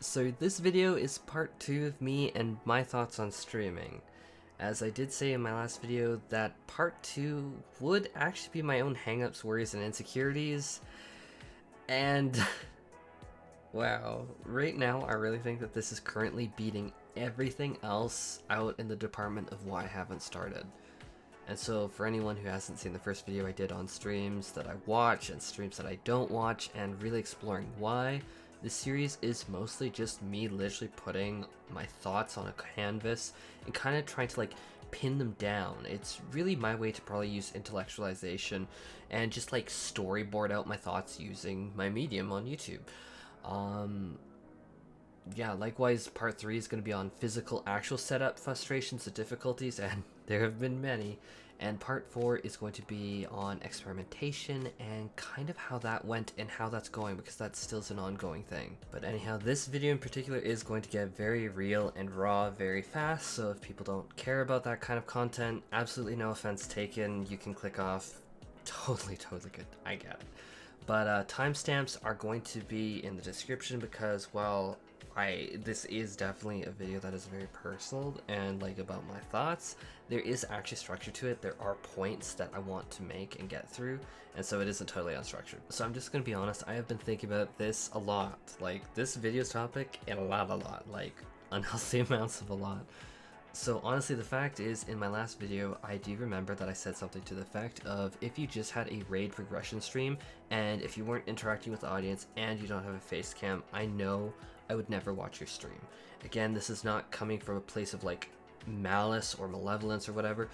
So this video is part 2 of me and my thoughts on streaming. As I did say in my last video that part 2 would actually be my own hangups, worries, and insecurities. And wow, right now I really think that this is currently beating everything else out in the department of why I haven't started. And so for anyone who hasn't seen the first video I did on streams that I watch and streams that I don't watch and really exploring why, this series is mostly just me literally putting my thoughts on a canvas and kind of trying to like pin them down. It's really my way to probably use intellectualization and just like storyboard out my thoughts using my medium on YouTube. Yeah, likewise, part 3 is going to be on physical actual setup frustrations and difficulties, and there have been many. And part 4 is going to be on experimentation and kind of how that went and how that's going, because that still is an ongoing thing. But anyhow, this video in particular is going to get very real and raw very fast, so if people don't care about that kind of content, absolutely no offense taken, you can click off. Totally good, I get it. But timestamps are going to be in the description because, well, this is definitely a video that is very personal and like about my thoughts. There is actually structure to it. There are points that I want to make and get through, and so it isn't totally unstructured. So I'm just gonna be honest, I have been thinking about this a lot. Like this video's topic and a lot, like unhealthy amounts of a lot. So honestly, the fact is, in my last video, I do remember that I said something to the effect of, if you just had a raid progression stream, and if you weren't interacting with the audience, and you don't have a face cam, I know I would never watch your stream. Again, this is not coming from a place of like malice or malevolence or whatever.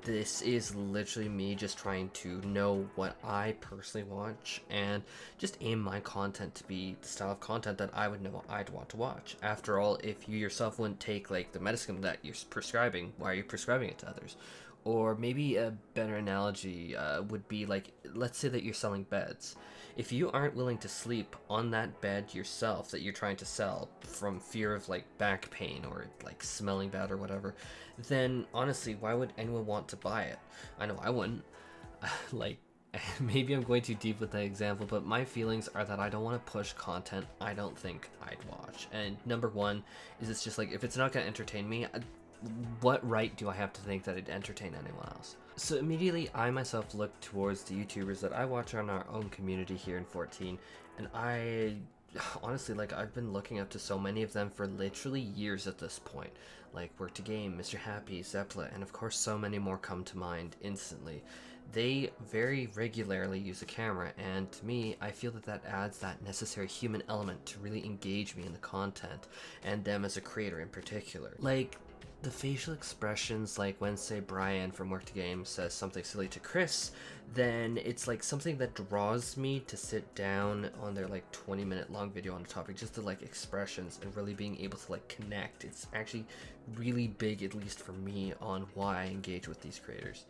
This is literally me just trying to know what I personally watch and just aim my content to be the style of content that I would know I'd want to watch. After all, if you yourself wouldn't take like the medicine that you're prescribing, why are you prescribing it to others? Or maybe a better analogy would be like, let's say that you're selling beds. If you aren't willing to sleep on that bed yourself that you're trying to sell from fear of like back pain or like smelling bad or whatever, then honestly, why would anyone want to buy it? I know I wouldn't. Like, maybe I'm going too deep with that example, but my feelings are that I don't want to push content I don't think I'd watch. And number one is, it's just like, if it's not going to entertain me, what right do I have to think that it'd entertain anyone else? So immediately I myself look towards the YouTubers that I watch on our own community here in 14, and I honestly, like, I've been looking up to so many of them for literally years at this point. Like Work to Game, Mr. Happy, Zeppla, and of course so many more come to mind instantly. They very regularly use a camera, and to me, I feel that that adds that necessary human element to really engage me in the content, and them as a creator in particular. Like, the facial expressions, like when, say, Brian from Work to Game says something silly to Chris, then it's like something that draws me to sit down on their like 20-minute long video on the topic, just the like expressions and really being able to like connect. It's actually really big, at least for me, on why I engage with these creators.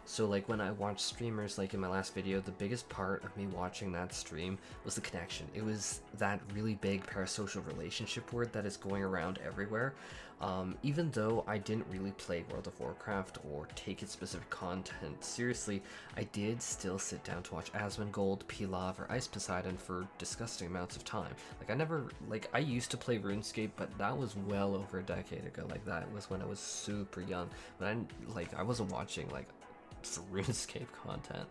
So like when I watch streamers, like in my last video, the biggest part of me watching that stream was the connection. It was that really big parasocial relationship word that is going around everywhere. Even though I didn't really play World of Warcraft or take its specific content seriously, I did still sit down to watch asmongold, Pilaf, or Ice Poseidon for disgusting amounts of time. Like I used to play RuneScape, but that was well over a decade ago. Like that was when I was super young, but I wasn't watching like for RuneScape content.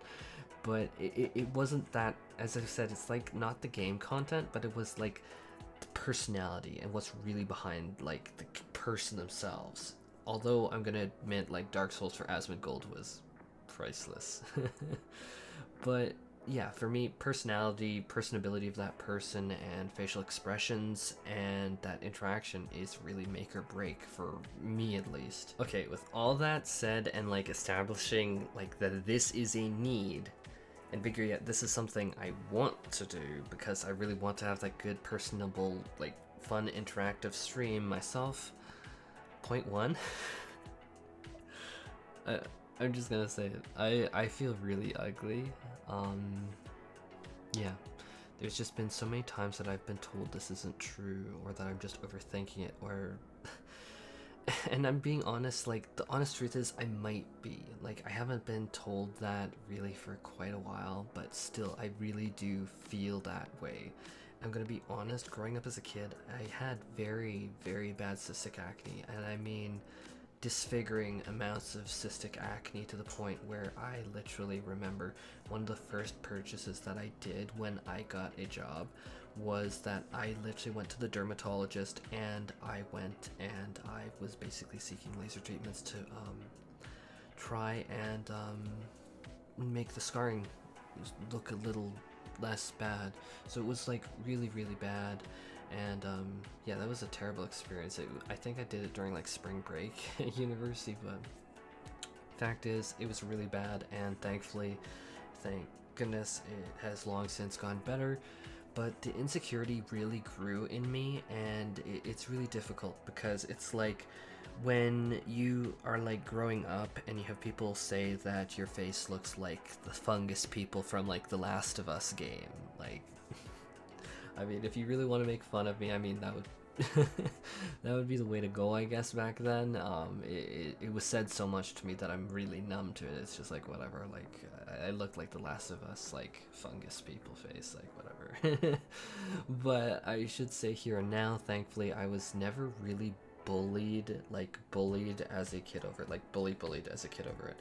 But it wasn't that, as I said, it's like not the game content, but it was like the personality and what's really behind like the person themselves. Although I'm gonna admit, like, Dark Souls for asmongold was priceless. But yeah, for me, personality, personability of that person, and facial expressions, and that interaction is really make or break, for me at least. Okay, with all that said, and like establishing like that this is a need, and bigger yet, this is something I want to do because I really want to have that good, personable, like fun, interactive stream myself. Point one. I'm just gonna say it. I feel really ugly. Yeah. There's just been so many times that I've been told this isn't true, or that I'm just overthinking it, or and I'm being honest, like the honest truth is I might be. Like I haven't been told that really for quite a while, but still I really do feel that way. I'm gonna be honest, growing up as a kid, I had very, very bad cystic acne, and I mean disfiguring amounts of cystic acne to the point where I literally remember one of the first purchases that I did when I got a job was that I literally went to the dermatologist, and I was basically seeking laser treatments to try and make the scarring look a little less bad. So it was like really, really bad, and yeah, that was a terrible experience. I think I did it during like spring break at university, but fact is it was really bad, and thankfully, thank goodness, it has long since gone better. But the insecurity really grew in me, and it's really difficult because it's like when you are like growing up and you have people say that your face looks like the fungus people from like the Last of Us game. Like, I mean, if you really want to make fun of me, I mean, that would that would be the way to go, I guess, back then. It was said so much to me that I'm really numb to it. It's just like, whatever, like, I look like the Last of Us, like, fungus people face, like, whatever. But I should say here and now, thankfully, I was never really bullied as a kid over it, like, bullied as a kid over it.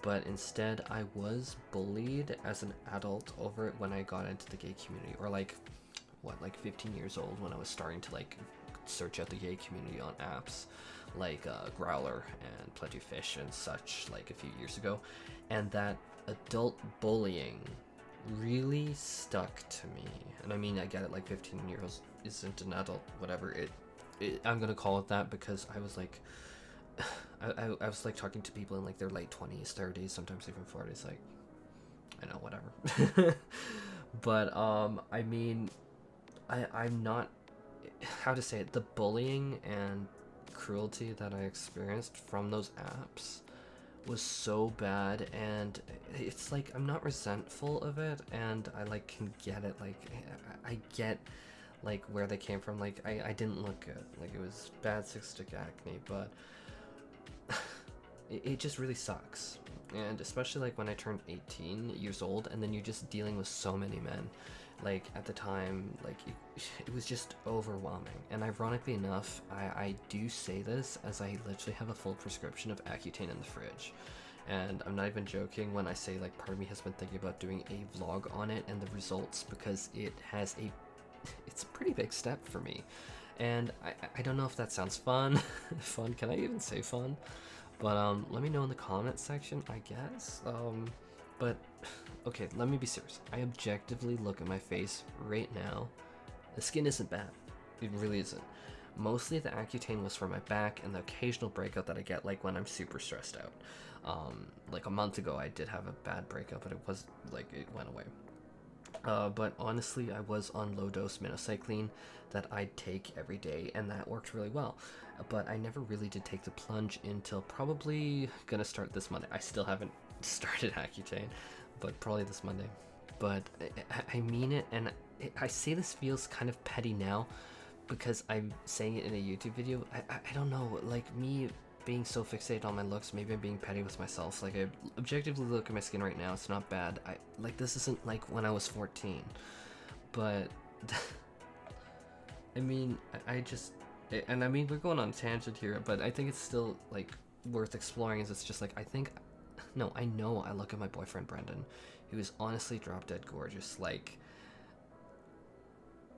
But instead, I was bullied as an adult over it when I got into the gay community, or like 15 years old, when I was starting to like search out the gay community on apps like Growler and Plenty Fish and such, like a few years ago. And that adult bullying really stuck to me. And I mean, I get it, like 15 years old isn't an adult, whatever, I'm gonna call it that, because I was like I was like talking to people in like their late 20s, 30s, sometimes even 40s, like, I know, whatever. But I mean, I'm not, how to say it, the bullying and cruelty that I experienced from those apps was so bad, and it's like I'm not resentful of it, and I like can get it, like I get like where they came from. Like I didn't look good, like it was bad cystic acne, but it just really sucks. And especially like when I turned 18 years old, and then you're just dealing with so many men. Like at the time, like it was just overwhelming. And ironically enough, I do say this as I literally have a full prescription of Accutane in the fridge. And I'm not even joking when I say, like, part of me has been thinking about doing a vlog on it and the results, because it's a pretty big step for me. And I don't know if that sounds fun. Fun, can I even say fun? But let me know in the comment section, I guess. But okay, let me be serious. I objectively look at my face right now. The skin isn't bad. It really isn't. Mostly the Accutane was for my back and the occasional breakout that I get, like when I'm super stressed out. Like a month ago I did have a bad breakout, but it was like, it went away. But honestly, I was on low dose minocycline that I'd take every day, and that worked really well. But I never really did take the plunge until probably gonna start this Monday. I still haven't started Accutane, but probably this Monday. But I mean it, and I say this feels kind of petty now because I'm saying it in a YouTube video. I don't know, like, me being so fixated on my looks, maybe I'm being petty with myself. Like, I objectively look at my skin right now, it's not bad. Like, this isn't like when I was 14, but I mean, I just, and I mean, we're going on a tangent here, but I think it's still like worth exploring. Is it's just like, I know I look at my boyfriend Brendan, who is honestly drop dead gorgeous, like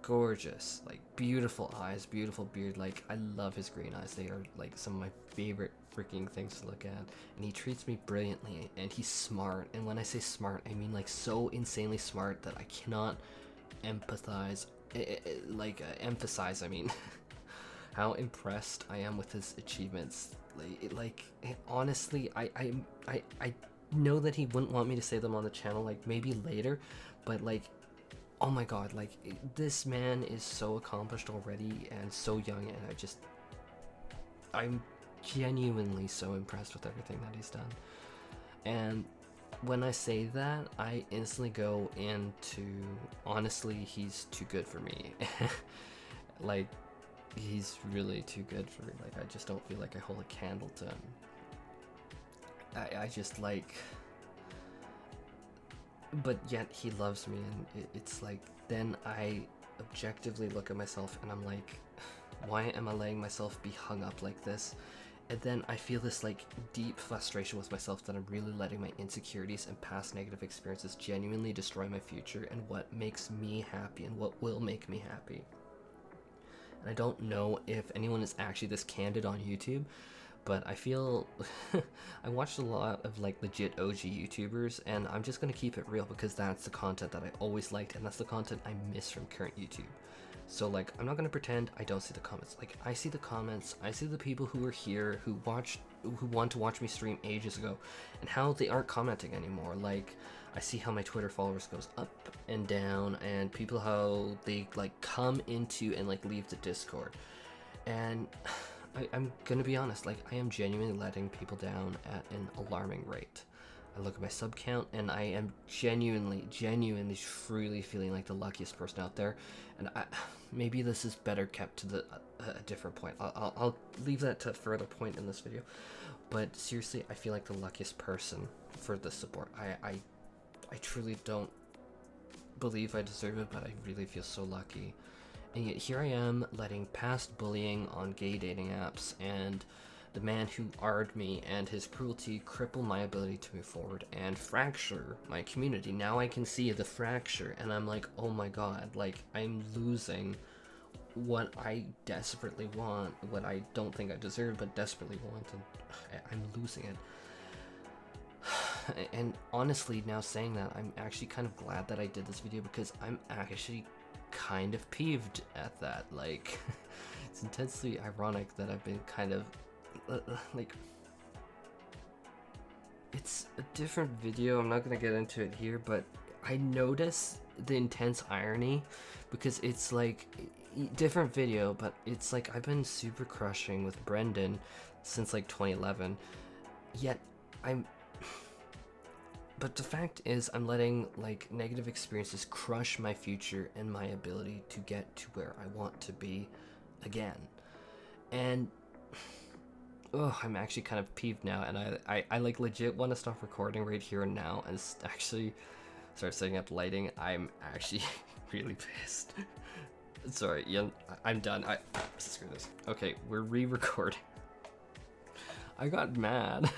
gorgeous, like beautiful eyes, beautiful beard. Like, I love his green eyes. They are like some of my favorite freaking things to look at. And he treats me brilliantly, and he's smart. And when I say smart, I mean like so insanely smart that I cannot emphasize I mean how impressed I am with his achievements. Honestly, I know that he wouldn't want me to say them on the channel, like maybe later, but like, oh my god, like, this man is so accomplished already and so young, and I'm genuinely so impressed with everything that he's done. And when I say that, I instantly go into, honestly, he's too good for me. Like, he's really too good for me. Like, I just don't feel like I hold a candle to him. I just like, but yet he loves me, and it's like, then I objectively look at myself and I'm like, why am I letting myself be hung up like this? And then I feel this like deep frustration with myself that I'm really letting my insecurities and past negative experiences genuinely destroy my future and what makes me happy and what will make me happy. And I don't know if anyone is actually this candid on YouTube, but I feel I watched a lot of like legit OG YouTubers, and I'm just gonna keep it real because that's the content that I always liked and that's the content I miss from current YouTube. So like, I'm not gonna pretend I don't see the comments. Like, I see the comments, I see the people who are here, who want to watch me stream ages ago, and how they aren't commenting anymore. Like, I see how my Twitter followers goes up and down, and people how they like come into and like leave the Discord. And I'm gonna be honest, like, I am genuinely letting people down at an alarming rate. I look at my sub count and I am genuinely, truly feeling like the luckiest person out there. And maybe this is better kept to a different point. I'll leave that to a further point in this video. But seriously, I feel like the luckiest person for this support. I truly don't believe I deserve it, but I really feel so lucky. And yet here I am letting past bullying on gay dating apps and the man who R'd me and his cruelty cripple my ability to move forward and fracture my community. Now I can see the fracture and I'm like, oh my god, like, I'm losing what I desperately want, what I don't think I deserve but desperately want, and I'm losing it. And honestly, now saying that, I'm actually kind of glad that I did this video because I'm actually kind of peeved at that. Like, it's intensely ironic that I've been kind of like, it's a different video, I'm not gonna get into it here, but I notice the intense irony because it's like different video, but it's like I've been super crushing with Brendan since like 2011, yet but the fact is I'm letting like negative experiences crush my future and my ability to get to where I want to be again. And oh, I'm actually kind of peeved now, and I like legit want to stop recording right here and now and actually start setting up lighting. I'm actually really pissed. Sorry, yeah, I'm done. Screw this. Okay, we're re-recording. I got mad.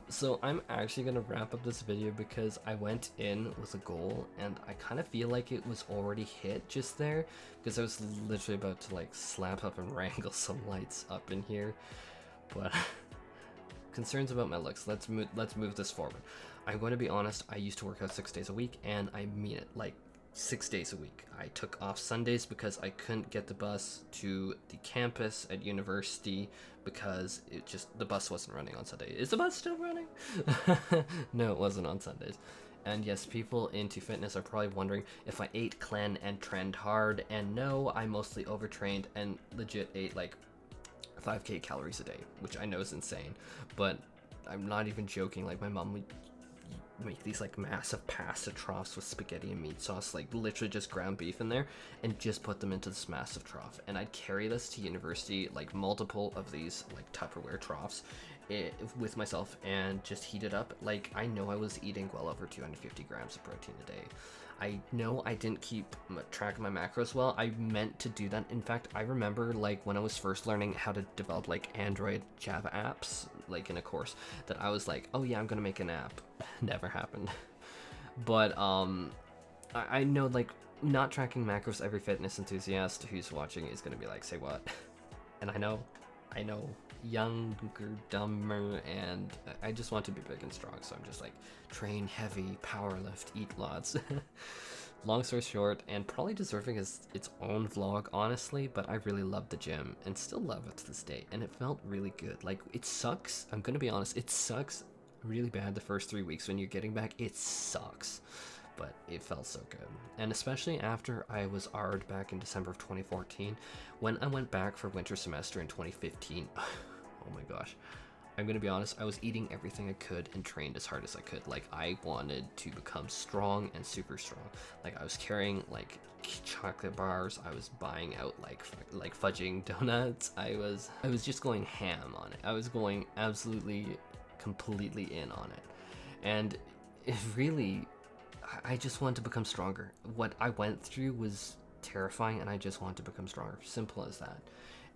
So I'm actually gonna wrap up this video because I went in with a goal and I kind of feel like it was already hit just there because I was literally about to like slap up and wrangle some lights up in here. But concerns about my looks. Let's move this forward. I'm going to be honest, I used to work out 6 days a week, and I mean it, like 6 days a week. I took off Sundays because I couldn't get the bus to the campus at university because the bus wasn't running on Sunday. Is the bus still running? No, it wasn't on Sundays. And yes, people into fitness are probably wondering if I ate clean and trend hard, and no, I mostly overtrained and legit ate like 5k calories a day, which I know is insane, but I'm not even joking. Like, my mom would make these like massive pasta troughs with spaghetti and meat sauce, like literally just ground beef in there, and just put them into this massive trough, and I'd carry this to university, like multiple of these like Tupperware troughs with myself, and just heat it up. Like, I know I was eating well over 250 grams of protein a day. I know I didn't keep track of my macros well. I meant to do that. In fact, I remember like when I was first learning how to develop like Android Java apps, like in a course, that I was like, oh yeah, I'm gonna make an app. Never happened. But I know, like, not tracking macros, every fitness enthusiast who's watching is gonna be like, say what? And I know, younger, dumber, and I just want to be big and strong, so I'm just like, train heavy, power lift, eat lots. Long story short, and probably deserving its own vlog, honestly, but I really love the gym and still love it to this day, and it felt really good. Like, it sucks, I'm gonna be honest, it sucks really bad the first 3 weeks when you're getting back. It sucks, but it felt so good. And especially after I was R'd back in December of 2014, when I went back for winter semester in 2015, oh my gosh, I'm gonna be honest, I was eating everything I could and trained as hard as I could. Like, I wanted to become strong and super strong. Like, I was carrying like chocolate bars, I was buying out like fudging donuts, I was just going ham on it. I was going absolutely completely in on it, and it really, I just wanted to become stronger. What I went through was terrifying, and I just wanted to become stronger. Simple as that.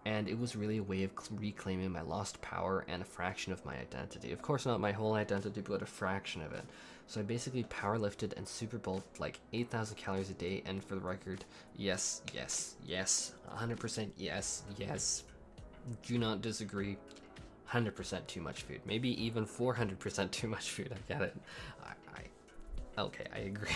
And it was really a way of reclaiming my lost power and a fraction of my identity. Of course, not my whole identity, but a fraction of it. So I basically powerlifted and super bulked like 8,000 calories a day. And for the record, yes, 100% yes. Do not disagree. 100% too much food. Maybe even 400% too much food. I get it. Okay, I agree.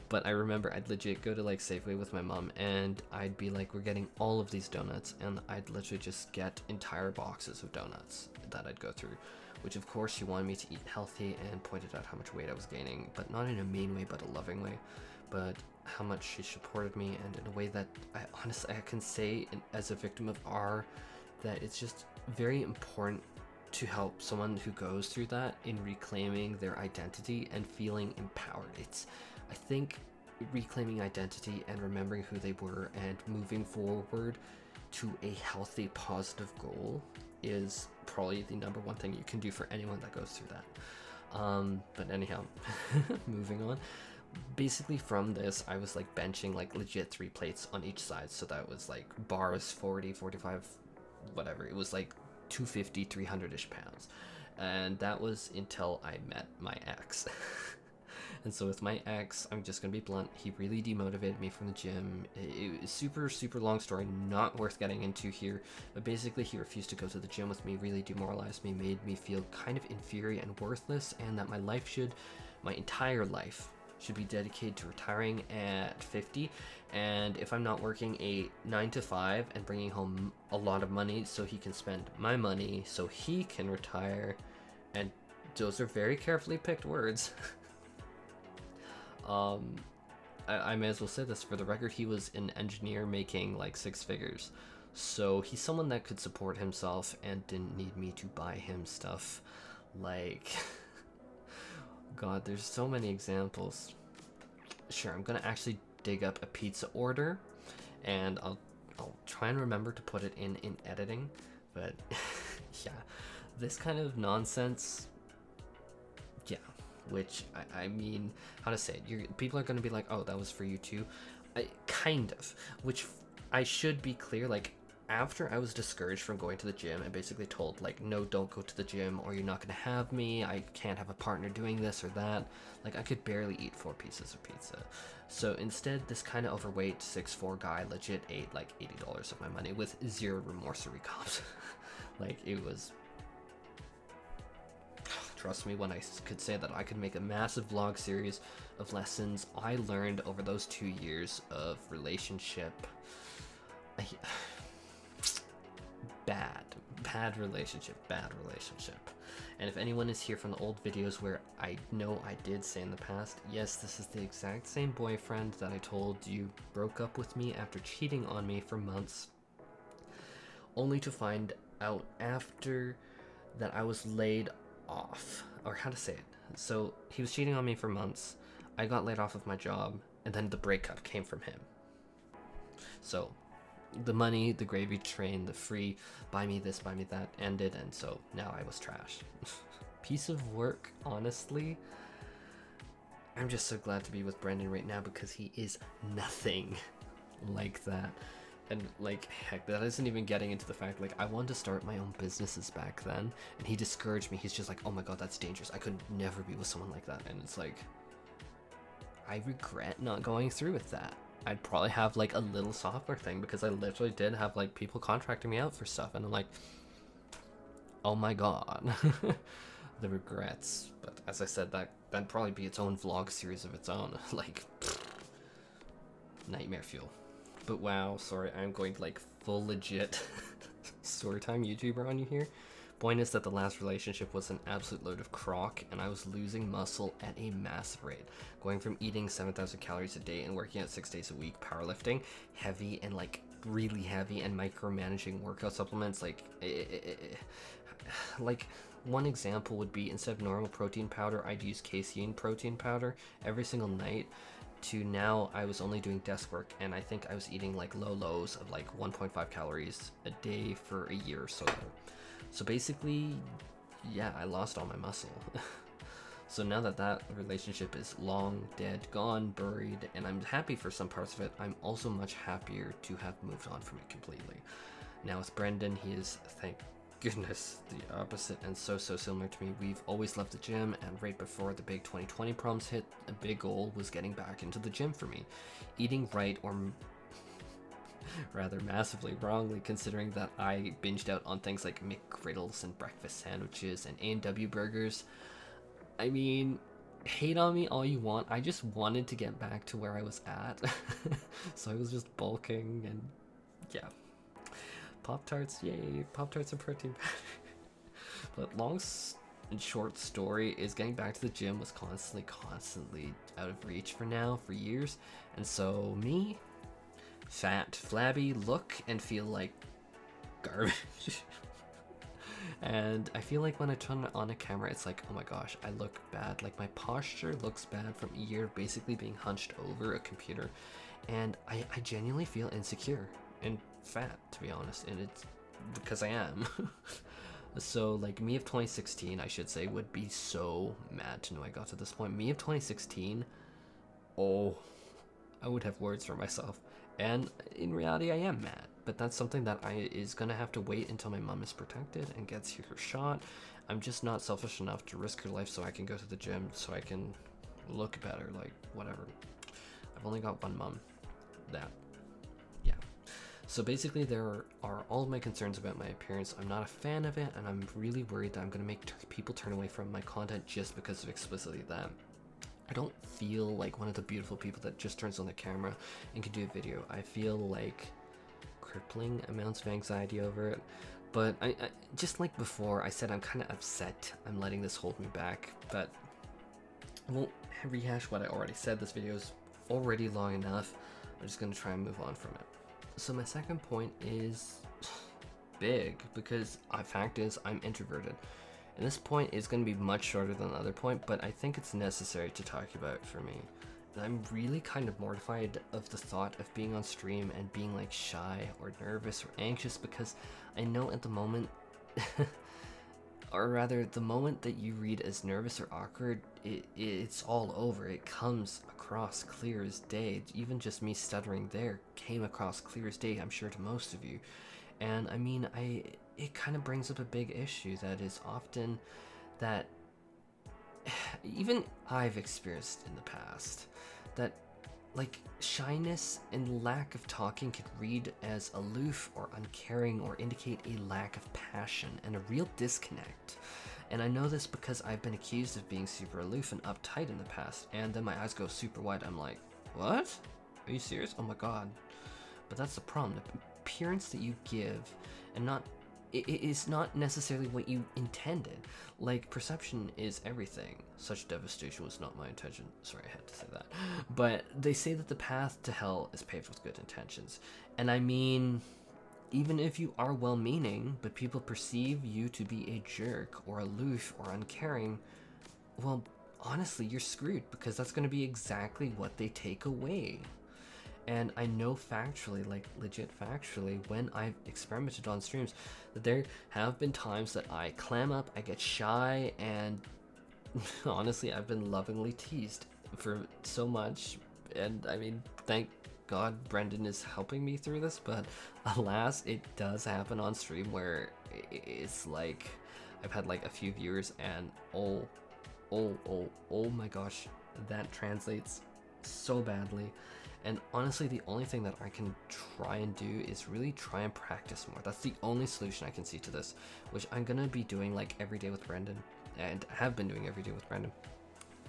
But I remember I'd legit go to like Safeway with my mom, and I'd be like, we're getting all of these donuts, and I'd literally just get entire boxes of donuts that I'd go through, which of course she wanted me to eat healthy and pointed out how much weight I was gaining, but not in a mean way, but a loving way, but how much she supported me, and in a way that I can say as a victim of R that it's just very important to help someone who goes through that in reclaiming their identity and feeling empowered. I think reclaiming identity and remembering who they were and moving forward to a healthy, positive goal is probably the number one thing you can do for anyone that goes through that. But anyhow, moving on. Basically from this, I was like benching like legit 3 plates on each side. So that was like bars 40, 45, whatever. It was like 250, 300-ish pounds. And that was until I met my ex. And so with my ex, I'm just gonna be blunt, he really demotivated me from the gym. It was super long story, not worth getting into here, but basically he refused to go to the gym with me, really demoralized me, made me feel kind of inferior and worthless, and that my entire life should be dedicated to retiring at 50, and if I'm not working a 9 to 5 and bringing home a lot of money so he can spend my money so he can retire, and those are very carefully picked words. I may as well say this for the record, he was an engineer making like 6 figures. So he's someone that could support himself and didn't need me to buy him stuff. Like, God, there's so many examples. Sure, I'm gonna actually dig up a pizza order, and I'll try and remember to put it in editing, but yeah, this kind of nonsense, yeah. Which, I mean, how to say it, people are going to be like, oh, that was for you too. Kind of. Which, I should be clear, like, after I was discouraged from going to the gym and basically told, like, no, don't go to the gym or you're not going to have me, I can't have a partner doing this or that, like, I could barely eat 4 pieces of pizza. So instead, this kind of overweight 6'4" guy legit ate, like, $80 of my money with 0 remorse or recops. Like, it was... Trust me when I could say that I could make a massive vlog series of lessons I learned over those 2 years of relationship. Bad relationship. And if anyone is here from the old videos where I know I did say in the past, yes, this is the exact same boyfriend that I told you broke up with me after cheating on me for months, only to find out after that I was laid off, or how to say it. So he was cheating on me for months, I got laid off of my job, and then the breakup came from him. So the money, the gravy train, the free buy me this, buy me that ended, and so now I was trashed. Piece of work, honestly. I'm just so glad to be with Brendan right now because he is nothing like that. And like, heck, that isn't even getting into the fact, like, I wanted to start my own businesses back then, and he discouraged me. He's just like, oh my god, that's dangerous. I could never be with someone like that. And it's like, I regret not going through with that. I'd probably have like a little software thing, because I literally did have like people contracting me out for stuff, and I'm like, oh my god. The regrets. But as I said, that'd probably be its own vlog series of its own. Like, nightmare fuel. But wow, sorry, I'm going like full legit storytime YouTuber on you here. Point is that the last relationship was an absolute load of crock, and I was losing muscle at a massive rate. Going from eating 7,000 calories a day and working out 6 days a week, powerlifting, heavy and like really heavy, and micromanaging workout supplements, like one example would be, instead of normal protein powder, I'd use casein protein powder every single night, to now I was only doing desk work, and I think I was eating like lows of like 1.5 calories a day for a year or so. So basically, yeah, I lost all my muscle. So now that that relationship is long dead, gone, buried, and I'm happy for some parts of it, I'm also much happier to have moved on from it completely. Now with Brendan, he is, thank goodness, the opposite and so similar to me. We've always loved the gym, and right before the big 2020 proms hit, a big goal was getting back into the gym for me. Eating right, or rather massively wrongly, considering that I binged out on things like McGriddles and breakfast sandwiches and A&W burgers. I mean, hate on me all you want, I just wanted to get back to where I was at. So I was just bulking, and yeah. Pop-Tarts, yay, Pop-Tarts and protein powder. But long and short story is getting back to the gym was constantly out of reach for years. And so me, fat, flabby, look and feel like garbage. And I feel like when I turn on a camera, it's like, oh my gosh, I look bad. Like my posture looks bad from a year of basically being hunched over a computer. And I genuinely feel insecure and fat, to be honest, and it's because I am. So like me of 2016, I should say, would be so mad to know I got to this point. Me of 2016, oh, I would have words for myself, and in reality I am mad, but that's something that is gonna have to wait until my mom is protected and gets her shot. I'm just not selfish enough to risk her life so I can go to the gym, so I can look better, like whatever. I've only got one mom. That, yeah. So basically there are all of my concerns about my appearance. I'm not a fan of it, and I'm really worried that I'm going to make people turn away from my content just because of explicitly that. I don't feel like one of the beautiful people that just turns on the camera and can do a video. I feel like crippling amounts of anxiety over it. But I just like before, I said I'm kind of upset I'm letting this hold me back, but I won't rehash what I already said. This video is already long enough. I'm just going to try and move on from it. So my second point is big, because fact is I'm introverted. And this point is going to be much shorter than the other point, but I think it's necessary to talk about for me. And I'm really kind of mortified of the thought of being on stream and being like shy or nervous or anxious, because I know at the moment, or rather the moment that you read as nervous or awkward, it's all over. It comes across clear as day. Even just me stuttering there came across clear as day, I'm sure, to most of you. And I mean, it kind of brings up a big issue that is often that even I've experienced in the past, that like shyness and lack of talking could read as aloof or uncaring or indicate a lack of passion and a real disconnect. And I know this because I've been accused of being super aloof and uptight in the past, and then my eyes go super wide. I'm like, what? Are you serious? Oh my god. But that's the problem. The appearance that you give and it is not necessarily what you intended. Like, perception is everything. Such devastation was not my intention. Sorry, I had to say that. But they say that the path to hell is paved with good intentions. And I mean, even if you are well-meaning, but people perceive you to be a jerk or aloof or uncaring, well, honestly, you're screwed, because that's going to be exactly what they take away. And I know factually, like legit factually, when I've experimented on streams, that there have been times that I clam up, I get shy, and honestly, I've been lovingly teased for so much. And I mean, thank God Brendan is helping me through this, but alas, it does happen on stream where it's like I've had like a few viewers, and oh my gosh, that translates so badly. And honestly, the only thing that I can try and do is really try and practice more. That's the only solution I can see to this, which I'm gonna be doing like every day with Brendan, and have been doing every day with Brendan.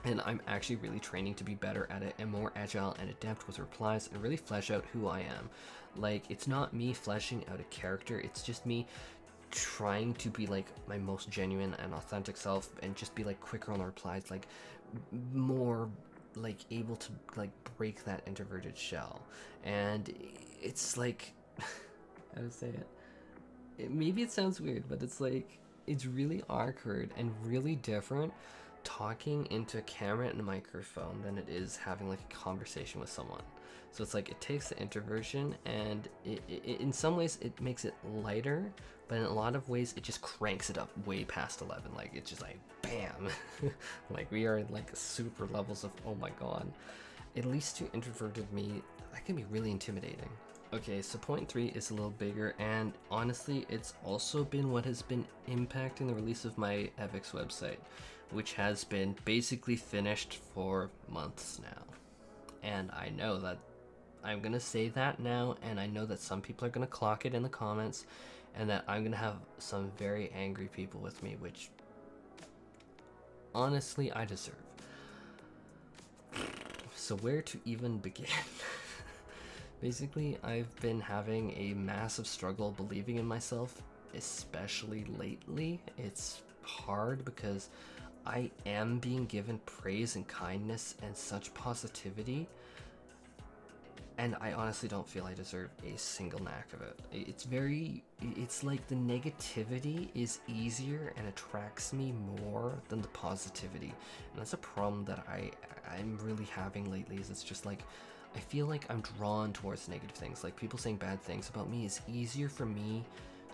And I'm actually really training to be better at it and more agile and adept with replies and really flesh out who I am. Like, it's not me fleshing out a character, it's just me trying to be like my most genuine and authentic self, and just be like quicker on the replies, like more like able to like break that introverted shell. And it's like how to say it, maybe it sounds weird, but it's like it's really awkward and really different talking into a camera and a microphone than it is having like a conversation with someone. So it's like it takes the introversion and in some ways it makes it lighter, but in a lot of ways it just cranks it up way past 11. Like it's just like bam. Like we are in like super levels of oh my god. At least to introverted me, that can be really intimidating. Okay, so point 3 is a little bigger, and honestly it's also been what has been impacting the release of my Evyx website, which has been basically finished for months now. And I know that I'm gonna say that now, and I know that some people are gonna clock it in the comments, and that I'm gonna have some very angry people with me, which honestly I deserve. So where to even begin? Basically, I've been having a massive struggle believing in myself, especially lately. It's hard because I am being given praise and kindness and such positivity, and I honestly don't feel I deserve a single knack of it. It's like the negativity is easier and attracts me more than the positivity. And that's a problem that I'm really having lately, is it's just like, I feel like I'm drawn towards negative things. Like people saying bad things about me is easier for me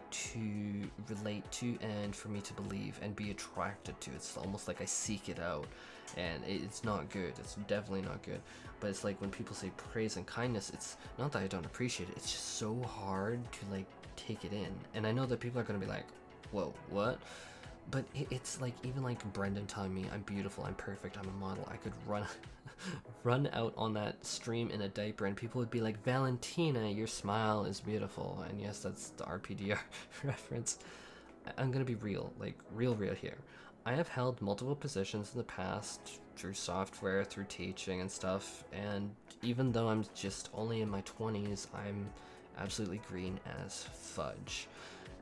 to relate to and for me to believe and be attracted to. It's almost like I seek it out, and it's not good. It's definitely not good. But it's like when people say praise and kindness, it's not that I don't appreciate it, it's just so hard to like take it in. And I know that people are gonna be like, whoa, what? But it's like, even like Brendan telling me I'm beautiful, I'm perfect, I'm a model. I could run out on that stream in a diaper and people would be like, Valentina, your smile is beautiful. And yes, that's the RPDR reference. I'm gonna be real, like real here. I have held multiple positions in the past through software, through teaching and stuff, and even though I'm just only in my 20s, I'm absolutely green as fudge.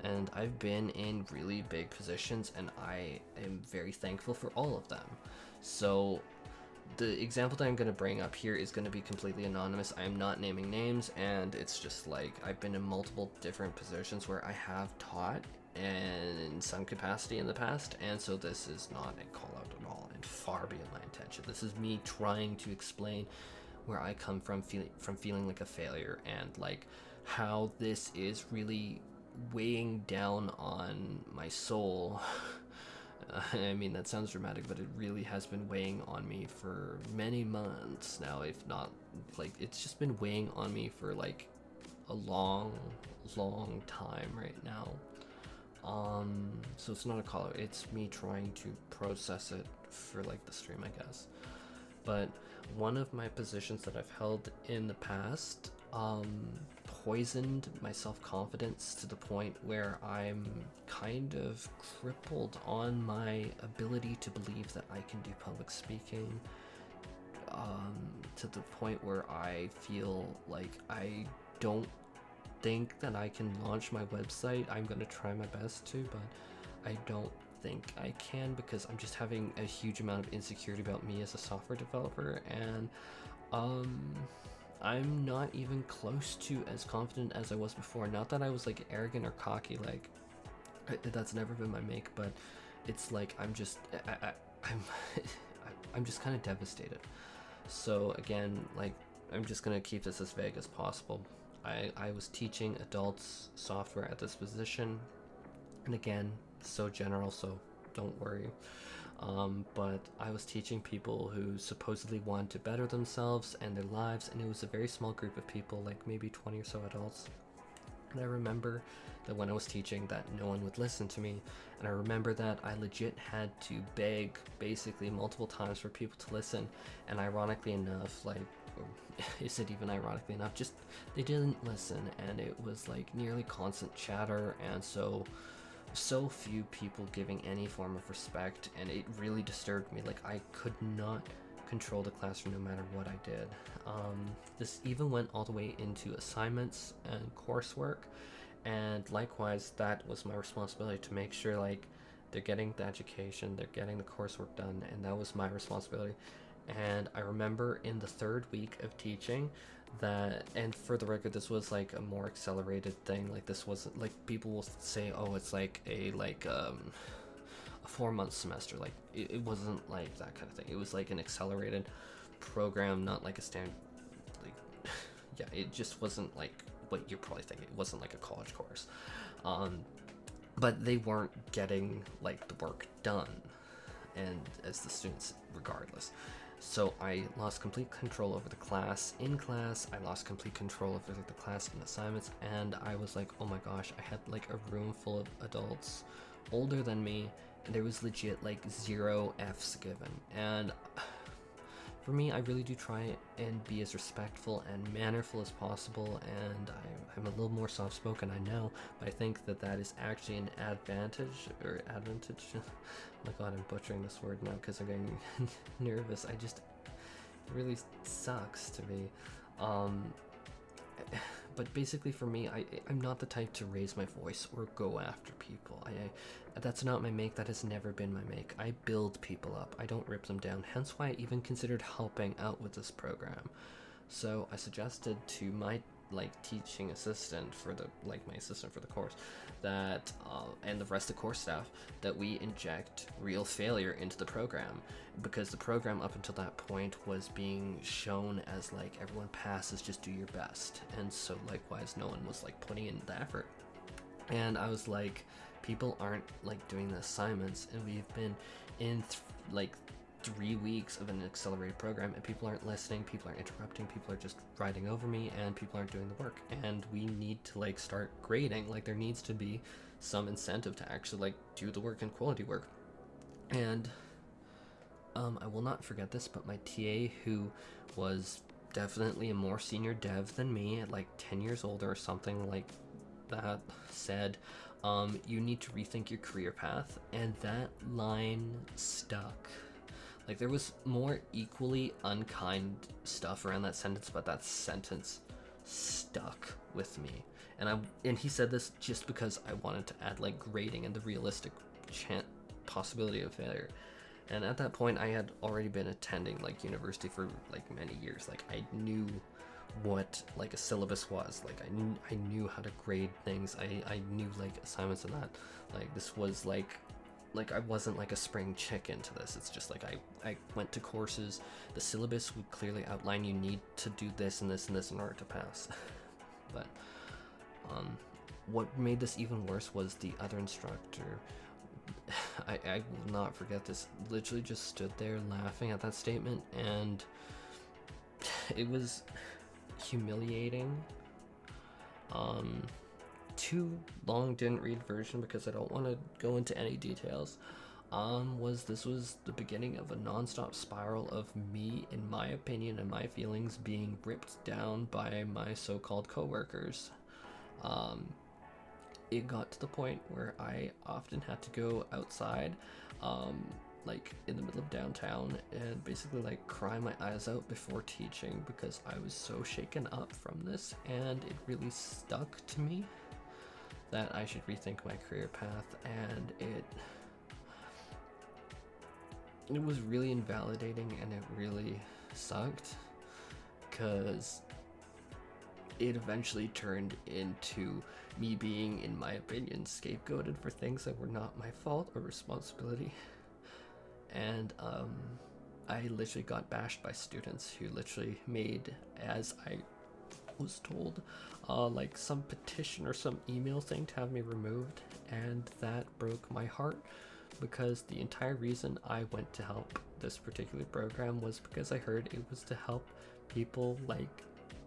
And I've been in really big positions, and I am very thankful for all of them. So the example that I'm going to bring up here is going to be completely anonymous. I am not naming names, and it's just like I've been in multiple different positions where I have taught and in some capacity in the past, and so this is not a call out at all, and far beyond my intention. This is me trying to explain where I come from feeling like a failure, and like how this is really weighing down on my soul. I mean, that sounds dramatic, but it really has been weighing on me for many months now, if not, like, it's just been weighing on me for like a long time right now. So it's not a call out, it's me trying to process it for like the stream, I guess. But one of my positions that I've held in the past poisoned my self-confidence to the point where I'm kind of crippled on my ability to believe that I can do public speaking, to the point where I feel like I don't think that I can launch my website. I'm going to try my best to, but I don't think I can, because I'm just having a huge amount of insecurity about me as a software developer, and I'm not even close to as confident as I was before. Not that I was like arrogant or cocky, like that's never been my make, but it's like I'm just I'm just kind of devastated. So again, like, I'm just gonna keep this as vague as possible. I was teaching adults software at this position, and again, so general, so don't worry. But I was teaching people who supposedly wanted to better themselves and their lives, and it was a very small group of people, like maybe 20 or so adults. And I remember that when I was teaching that no one would listen to me, and I remember that I legit had to beg basically multiple times for people to listen, and ironically enough, like, or is it even ironically enough, just they didn't listen, and it was like nearly constant chatter, and so few people giving any form of respect, and it really disturbed me. Like, I could not control the classroom no matter what I did. This even went all the way into assignments and coursework, and likewise that was my responsibility to make sure like they're getting the education, they're getting the coursework done, and that was my responsibility. And I remember in the third week of teaching that, and for the record, this was like a more accelerated thing. Like, this wasn't like, people will say, oh, it's like a 4-month semester. Like it wasn't like that kind of thing. It was like an accelerated program, not like a standard. Like, yeah, it just wasn't like what you're probably thinking. It wasn't like a college course. But they weren't getting like the work done, and as the students, regardless. So I lost complete control over the class. In class, I lost complete control over like, the class and assignments, and I was like, oh my gosh, I had like a room full of adults older than me, and there was legit like 0 Fs given. And for me, I really do try and be as respectful and mannerful as possible, and I'm a little more soft-spoken, I know, but I think that that is actually an advantage. Oh my god, I'm butchering this word now because I'm getting nervous. It really sucks to me. But basically for me, I'm not the type to raise my voice or go after people. That's not my make. That has never been my make. I build people up. I don't rip them down. Hence why I even considered helping out with this program. So I suggested to my teaching assistant for the my assistant for the course that and the rest of the course staff that we inject real failure into the program, because the program up until that point was being shown as everyone passes, just do your best, and so likewise no one was putting in the effort. And I was like, people aren't doing the assignments, and we've been in 3 weeks of an accelerated program, and people aren't listening, people are interrupting, people are just riding over me, and people aren't doing the work. And we need to start grading. There needs to be some incentive to actually do the work and quality work. And I will not forget this, but my TA, who was definitely a more senior dev than me, at 10 years older or something like that, said, you need to rethink your career path. And that line stuck. There was more equally unkind stuff around that sentence, but that sentence stuck with me. And he said this just because I wanted to add grading and the realistic possibility of failure. And at that point, I had already been attending university for many years. I knew what a syllabus was. I knew how to grade things. I knew assignments and that. This was I wasn't a spring chicken to this. It's just I went to courses. The syllabus would clearly outline you need to do this and this and this in order to pass. But what made this even worse was the other instructor. I will not forget this. Literally just stood there laughing at that statement, and it was humiliating. Too long didn't read version because I don't want to go into any details. This was the beginning of a non-stop spiral of me, in my opinion and my feelings, being ripped down by my so-called coworkers. It got to the point where I often had to go outside, in the middle of downtown, and basically cry my eyes out before teaching because I was so shaken up from this, and it really stuck to me that I should rethink my career path. And it was really invalidating, and it really sucked because it eventually turned into me being, in my opinion, scapegoated for things that were not my fault or responsibility. And I literally got bashed by students who literally made, as I was told, some petition or some email thing to have me removed, and that broke my heart, because the entire reason I went to help this particular program was because I heard it was to help people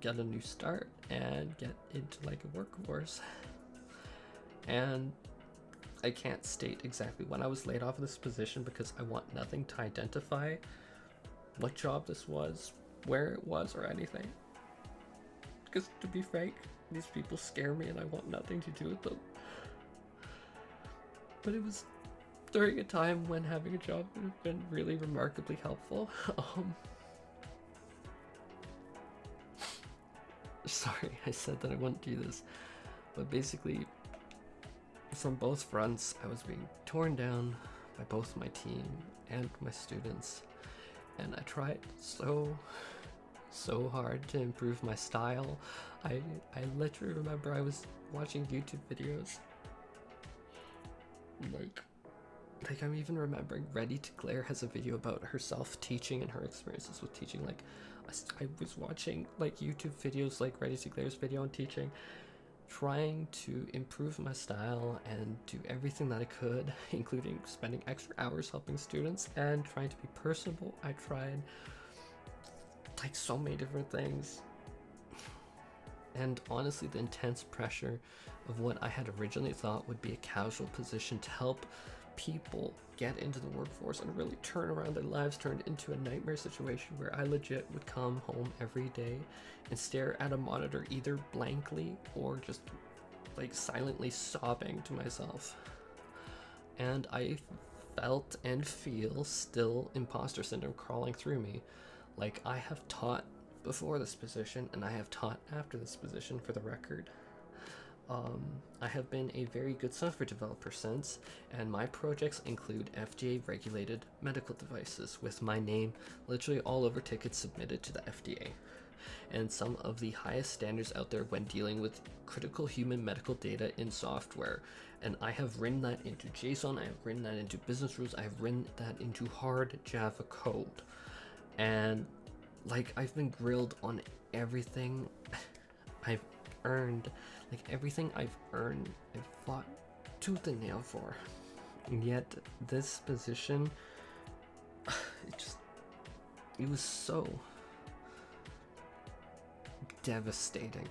get a new start and get into a workforce. And I can't state exactly when I was laid off of this position because I want nothing to identify what job this was, where it was, or anything. Because to be frank, these people scare me and I want nothing to do with them. But it was during a time when having a job would have been really remarkably helpful. Sorry, I said that I wouldn't do this. But basically, from both fronts, I was being torn down by both my team and my students. And I tried so hard to improve my style. I literally remember I was watching YouTube videos like, I'm even remembering Ready to Glare has a video about herself teaching and her experiences with teaching. Like, I was watching like YouTube videos like Ready to Glare's video on teaching, trying to improve my style and do everything that I could, including spending extra hours helping students and trying to be personable. I tried like so many different things. And honestly, the intense pressure of what I had originally thought would be a casual position to help people get into the workforce and really turn around their lives turned into a nightmare situation where I legit would come home every day and stare at a monitor either blankly or just like silently sobbing to myself. And I felt and feel still imposter syndrome crawling through me. Like, I have taught before this position and I have taught after this position, for the record. I have been a very good software developer since, and my projects include FDA regulated medical devices with my name literally all over tickets submitted to the FDA, and some of the highest standards out there when dealing with critical human medical data in software. And I have written that into JSON, I have written that into business rules, I have written that into hard Java code. And like, I've been grilled on everything I've earned. Like, everything I've earned, I've fought tooth and nail for. And yet this position, it was so devastating.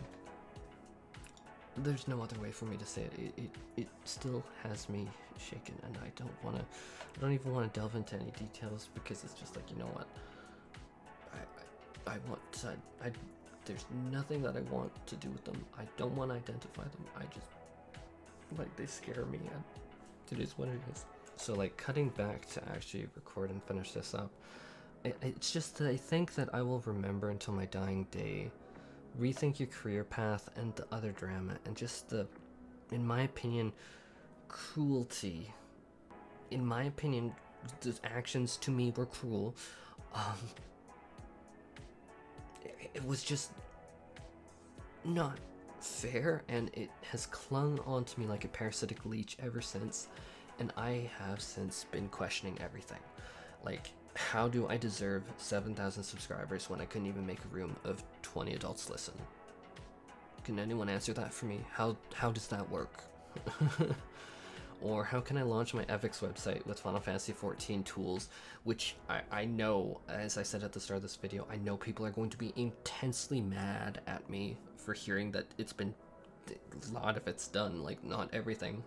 There's no other way for me to say it. It still has me shaken, and I don't even want to delve into any details, because it's just like, you know what, there's nothing that I want to do with them. I don't want to identify them. I just, like, they scare me, and it is what it is. So, like, cutting back to actually record and finish this up, it's just that I think that I will remember until my dying day, rethink your career path and the other drama, and just the, in my opinion, cruelty. In my opinion, the actions to me were cruel. It was just not fair, and it has clung on to me like a parasitic leech ever since, and I have since been questioning everything. Like, how do I deserve 7,000 subscribers when I couldn't even make a room of 20 adults listen? Can anyone answer that for me? How does that work? Or how can I launch my Evyx website with Final Fantasy XIV tools, which I know, as I said at the start of this video, I know people are going to be intensely mad at me for hearing that it's been, a lot of it's done, like, not everything.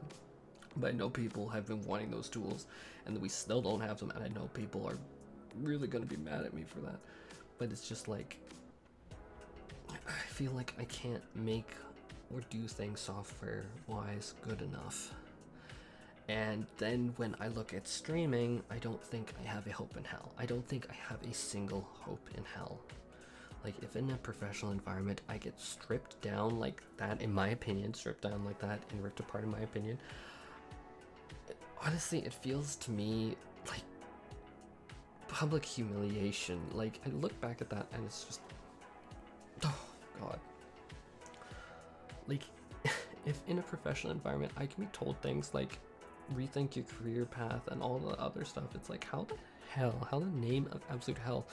But I know people have been wanting those tools, and we still don't have them, and I know people are really going to be mad at me for that. But it's just like, I feel like I can't make or do things software-wise good enough. And then when I look at streaming, I don't think I have a hope in hell. I don't think I have a single hope in hell. Like, if in a professional environment I get stripped down like that, in my opinion, stripped down like that and ripped apart in my opinion, honestly, it feels to me like public humiliation. Like, I look back at that and it's just, oh god. Like, if in a professional environment I can be told things like, rethink your career path and all the other stuff, it's like, how the hell, how the name of absolute hell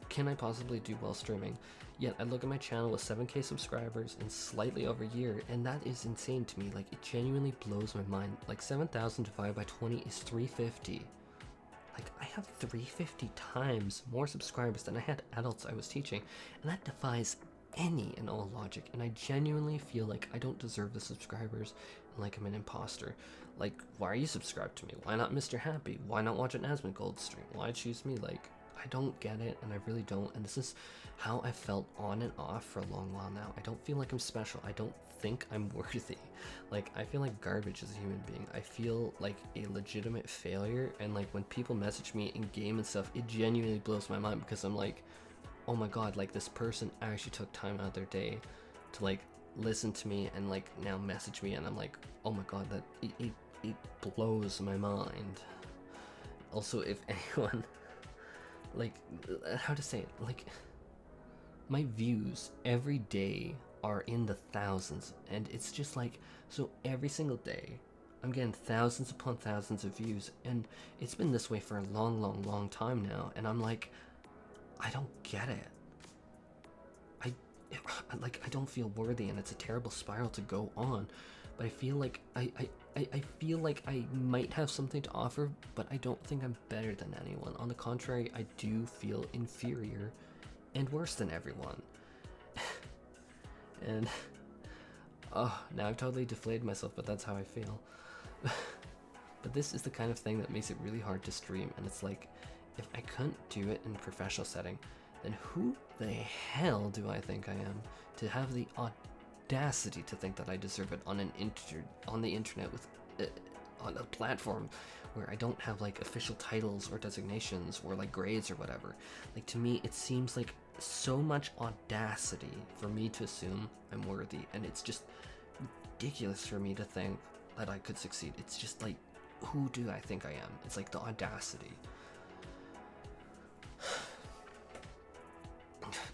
can I possibly do while streaming? Yet I look at my channel with 7k subscribers in slightly over a year, and that is insane to me. Like, it genuinely blows my mind. Like, 7,000 divided by 20 is 350. Like, I have 350 times more subscribers than I had adults I was teaching, and that defies any and all logic, and I genuinely feel like I don't deserve the subscribers, and like I'm an imposter. Like, why are you subscribed to me? Why not Mr. Happy? Why not watch an asmongold stream? Why choose me? Like, I don't get it, and I really don't, and this is how I felt on and off for a long while now. I don't feel like I'm special. I don't think I'm worthy. Like, I feel like garbage as a human being. I feel like a legitimate failure, and like when people message me in game and stuff, it genuinely blows my mind, because I'm like, oh my god, like, this person actually took time out of their day to like listen to me and like now message me, and I'm like, oh my god, that it blows my mind. Also, if anyone, like, how to say it, like, my views every day are in the thousands, and it's just like, so every single day I'm getting thousands upon thousands of views, and it's been this way for a long time now, and I'm like, I don't get it. I don't feel worthy, and it's a terrible spiral to go on, but I feel like I feel like I might have something to offer, but I don't think I'm better than anyone. On the contrary, I do feel inferior and worse than everyone. And oh, now I've totally deflated myself, but that's how I feel. But this is the kind of thing that makes it really hard to stream, and it's like, if I couldn't do it in a professional setting, then who the hell do I think I am to have the audacity to think that I deserve it on the internet with on a platform where I don't have like official titles or designations or like grades or whatever. Like, to me, it seems like so much audacity for me to assume I'm worthy, and it's just ridiculous for me to think that I could succeed. It's just like, who do I think I am? It's like the audacity.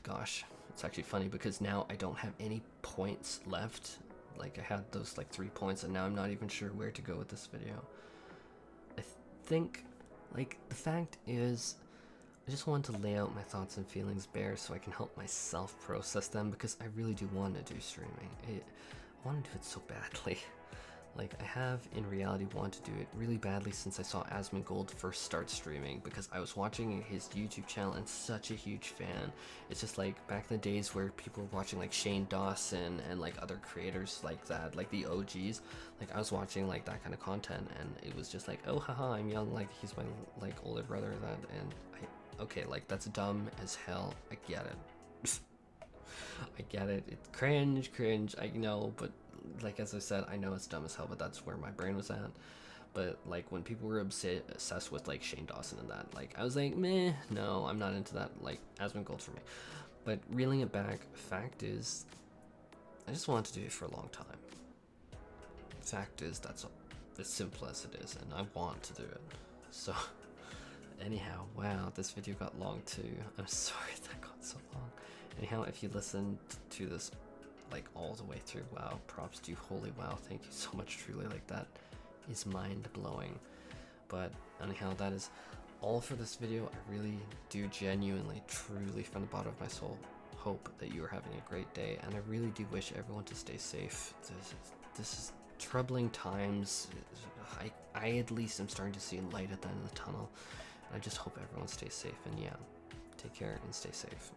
Gosh, it's actually funny because now I don't have any points left. Like, I had those like 3 points, and now I'm not even sure where to go with this video. I think, like, the fact is, I just want to lay out my thoughts and feelings bare so I can help myself process them, because I really do want to do streaming. I want to do it so badly. Like, I have in reality wanted to do it really badly since I saw asmongold first start streaming, because I was watching his YouTube channel and such a huge fan. It's just like back in the days where people were watching like Shane Dawson and like other creators like that, like the OGs. Like, I was watching like that kind of content, and it was just like, oh haha, I'm young, like he's my like older brother, and okay, like that's dumb as hell. I get it. I get it. It's cringe, I know, but like, as I said, I know it's dumb as hell, but that's where my brain was at. But like, when people were obsessed with like Shane Dawson and that, like, I was like, meh, no, I'm not into that. Like, asmongold for me. But reeling it back, fact is, I just wanted to do it for a long time. Fact is, that's as simple as it is, and I want to do it. So anyhow, wow, this video got long too. I'm sorry that got so long. Anyhow, if you listened to this like all the way through, wow, props to you. Holy wow, thank you so much, truly. Like, that is mind-blowing. But anyhow, that is all for this video. I really do genuinely, truly, from the bottom of my soul, hope that you are having a great day, and I really do wish everyone to stay safe. This is troubling times. I at least am starting to see light at the end of the tunnel. I just hope everyone stays safe, and yeah, take care and stay safe.